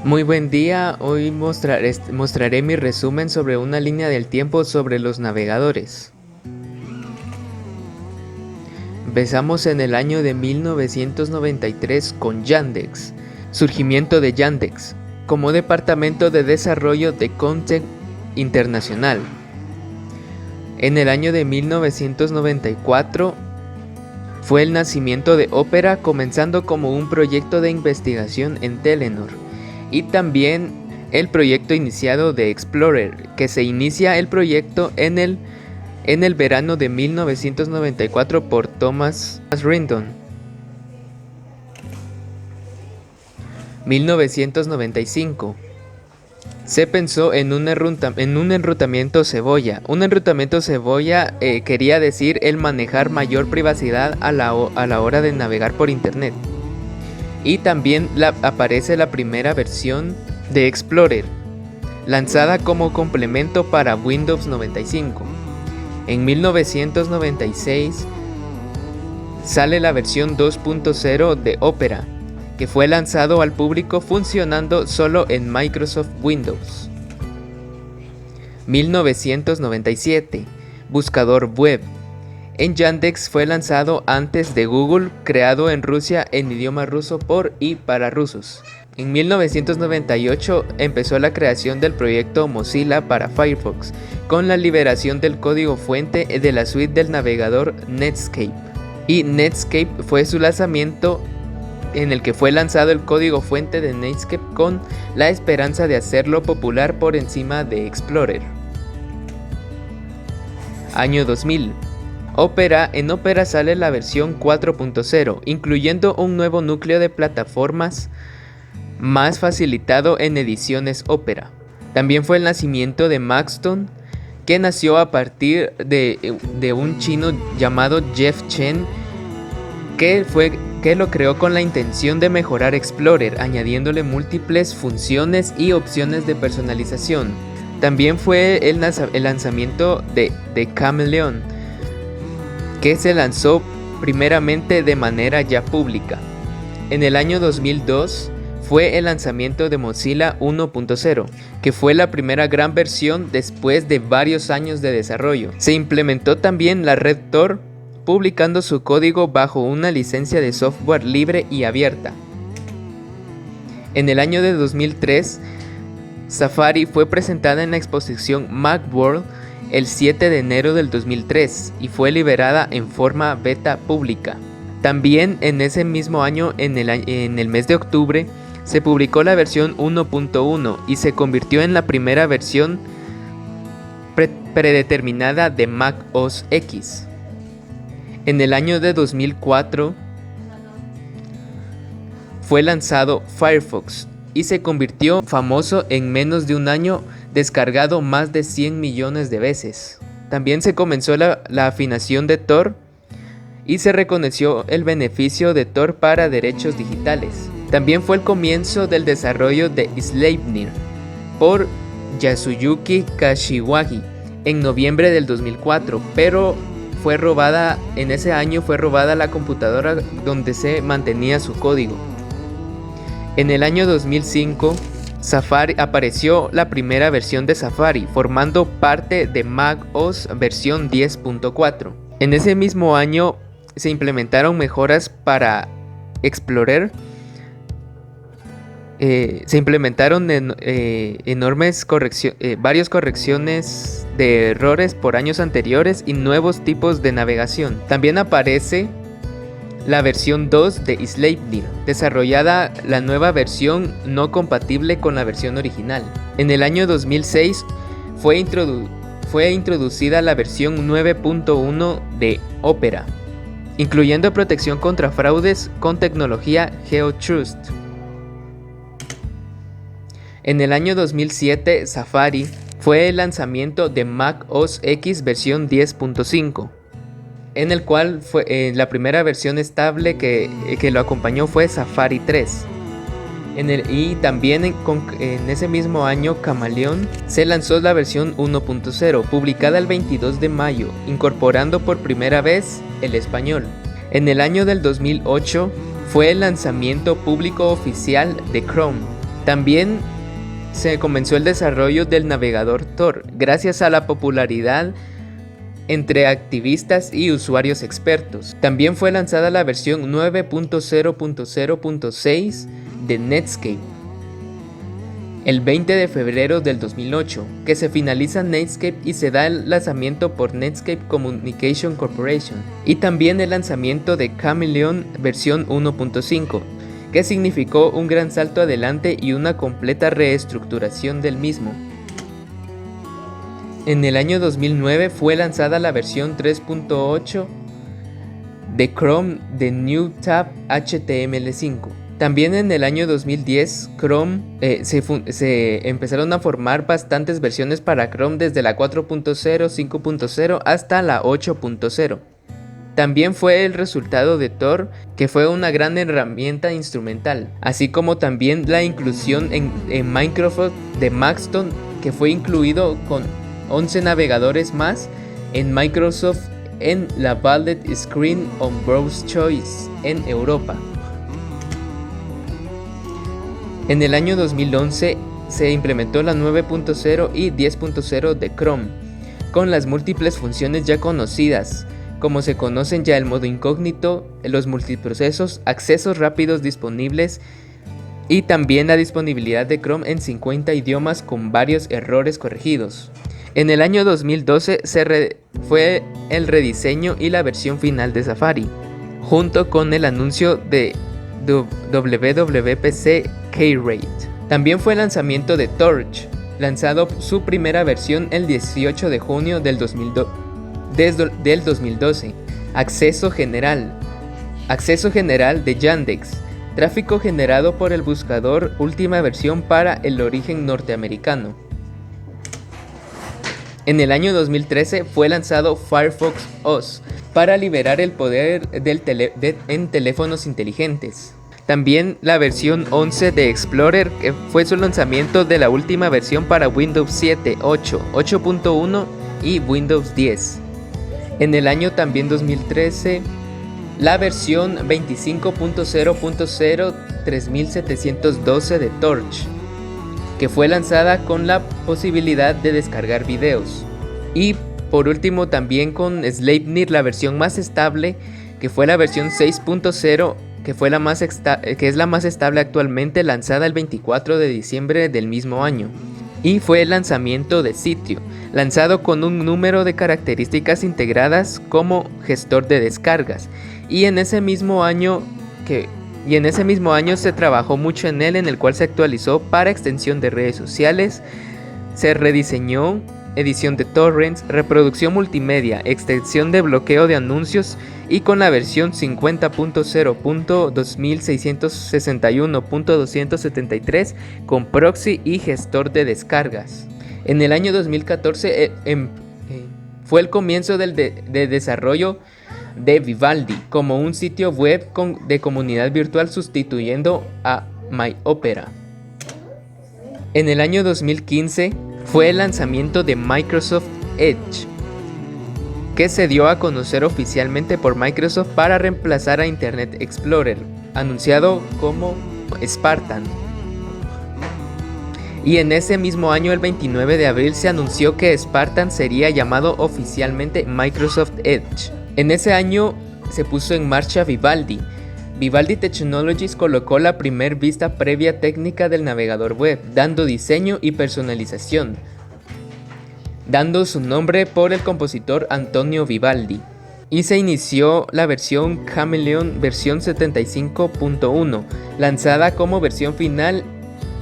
Muy buen día, hoy mostraré mi resumen sobre una línea del tiempo sobre los navegadores. Empezamos en el año de 1993 con Yandex, surgimiento de Yandex, como departamento de desarrollo de content internacional. En el año de 1994 fue el nacimiento de Opera, comenzando como un proyecto de investigación en Telenor. Y también el proyecto iniciado de Explorer, que se inicia el proyecto en el verano de 1994 por Thomas Rindon. 1995. Se pensó en un enrutamiento cebolla. Un enrutamiento cebolla quería decir el manejar mayor privacidad a la hora de navegar por internet. Y también aparece la primera versión de Explorer, lanzada como complemento para Windows 95. En 1996 sale la versión 2.0 de Opera, que fue lanzado al público funcionando solo en Microsoft Windows. 1997, buscador web. En Yandex fue lanzado antes de Google, creado en Rusia en idioma ruso por y para rusos. En 1998 empezó la creación del proyecto Mozilla para Firefox, con la liberación del código fuente de la suite del navegador Netscape. Y Netscape fue su lanzamiento, en el que fue lanzado el código fuente de Netscape con la esperanza de hacerlo popular por encima de Explorer. Año 2000. En Opera sale la versión 4.0, incluyendo un nuevo núcleo de plataformas más facilitado en ediciones Opera. También fue el nacimiento de Maxton, que nació a partir de un chino llamado Jeff Chen, que lo creó con la intención de mejorar Explorer, añadiéndole múltiples funciones y opciones de personalización. También fue el lanzamiento de Chameleon, que se lanzó primeramente de manera ya pública. En el año 2002 fue el lanzamiento de Mozilla 1.0, que fue la primera gran versión después de varios años de desarrollo. Se implementó también la red Tor, publicando su código bajo una licencia de software libre y abierta. En el año de 2003, Safari fue presentada en la exposición Macworld el 7 de enero del 2003 y fue liberada en forma beta pública. También en ese mismo año, en el mes de octubre, se publicó la versión 1.1 y se convirtió en la primera versión predeterminada de Mac OS X. En el año de 2004 fue lanzado Firefox y se convirtió famoso en menos de un año, descargado más de 100 millones de veces. También se comenzó la afinación de Tor y se reconoció el beneficio de Tor para derechos digitales. También fue el comienzo del desarrollo de Sleipnir por Yasuyuki Kashiwagi en noviembre del 2004, pero en ese año fue robada la computadora donde se mantenía su código. En el año 2005, apareció la primera versión de Safari, formando parte de Mac OS versión 10.4. En ese mismo año se implementaron mejoras para Explorer. Se implementaron varias correcciones de errores por años anteriores y nuevos tipos de navegación. También aparece la versión 2 de Sleipnir, desarrollada la nueva versión no compatible con la versión original. En el año 2006 fue introducida la versión 9.1 de Opera, incluyendo protección contra fraudes con tecnología GeoTrust. En el año 2007, Safari fue el lanzamiento de Mac OS X versión 10.5. en el cual la primera versión estable que lo acompañó fue Safari 3. Y también en ese mismo año, Chameleon se lanzó la versión 1.0, publicada el 22 de mayo, incorporando por primera vez el español. En el año del 2008 fue el lanzamiento público oficial de Chrome, También se comenzó el desarrollo del navegador Tor, gracias a la popularidad entre activistas y usuarios expertos. También fue lanzada la versión 9.0.0.6 de Netscape el 20 de febrero del 2008, que se finaliza Netscape y se da el lanzamiento por Netscape Communication Corporation, y también el lanzamiento de Chameleon versión 1.5, que significó un gran salto adelante y una completa reestructuración del mismo. En el año 2009 fue lanzada la versión 3.8 de Chrome de New Tab HTML5. También en el año 2010 Chrome se empezaron a formar bastantes versiones para Chrome, desde la 4.0, 5.0 hasta la 8.0. También fue el resultado de Tor, que fue una gran herramienta instrumental, así como también la inclusión en Microsoft de Maxton, que fue incluido con 11 navegadores más en Microsoft en la Valet Screen on Browse Choice en Europa. En el año 2011 se implementó la 9.0 y 10.0 de Chrome, con las múltiples funciones ya conocidas, como se conocen ya el modo incógnito, los multiprocesos, accesos rápidos disponibles y también la disponibilidad de Chrome en 50 idiomas con varios errores corregidos. En el año 2012 fue el rediseño y la versión final de Safari, junto con el anuncio de WWDC K-Rate. También fue el lanzamiento de Torch, lanzado su primera versión el 18 de junio del 2012. Acceso general de Yandex, tráfico generado por el buscador, última versión para el origen norteamericano. En el año 2013 fue lanzado Firefox OS para liberar el poder en teléfonos inteligentes. También la versión 11 de Explorer, que fue su lanzamiento de la última versión para Windows 7, 8, 8.1 y Windows 10. En el año también 2013, la versión 25.0.0 3712 de Torch, que fue lanzada con la posibilidad de descargar videos. Y por último también con Sleipnir, la versión más estable, que fue la versión 6.0, que es la más estable actualmente, lanzada el 24 de diciembre del mismo año. Y fue el lanzamiento de Sitio, lanzado con un número de características integradas como gestor de descargas. Y en ese mismo año se trabajó mucho en él, en el cual se actualizó para extensión de redes sociales, se rediseñó, edición de torrents, reproducción multimedia, extensión de bloqueo de anuncios, y con la versión 50.0.2661.273 con proxy y gestor de descargas. En el año 2014 fue el comienzo de desarrollo de Vivaldi como un sitio web de comunidad virtual, sustituyendo a MyOpera. En el año 2015 fue el lanzamiento de Microsoft Edge, que se dio a conocer oficialmente por Microsoft para reemplazar a Internet Explorer, anunciado como Spartan. Y en ese mismo año, el 29 de abril, se anunció que Spartan sería llamado oficialmente Microsoft Edge. En ese año se puso en marcha Vivaldi. Vivaldi Technologies colocó la primer vista previa técnica del navegador web, dando diseño y personalización, dando su nombre por el compositor Antonio Vivaldi. Y se inició la versión Chameleon versión 75.1, lanzada como versión final,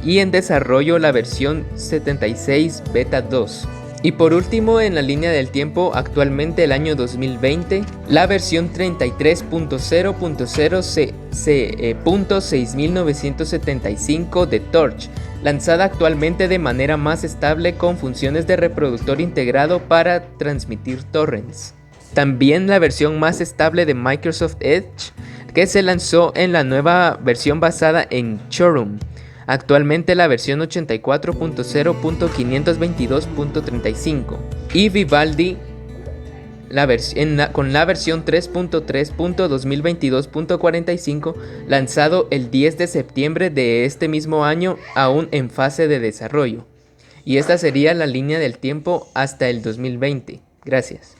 y en desarrollo la versión 76 Beta 2. Y por último, en la línea del tiempo, actualmente el año 2020, la versión 33.0.6975 de Torch, lanzada actualmente de manera más estable con funciones de reproductor integrado para transmitir torrents. También la versión más estable de Microsoft Edge, que se lanzó en la nueva versión basada en Chorum. Actualmente la versión 84.0.522.35. Y Vivaldi con la versión 3.3.2022.45 lanzado el 10 de septiembre de este mismo año, aún en fase de desarrollo. Y esta sería la línea del tiempo hasta el 2020. Gracias.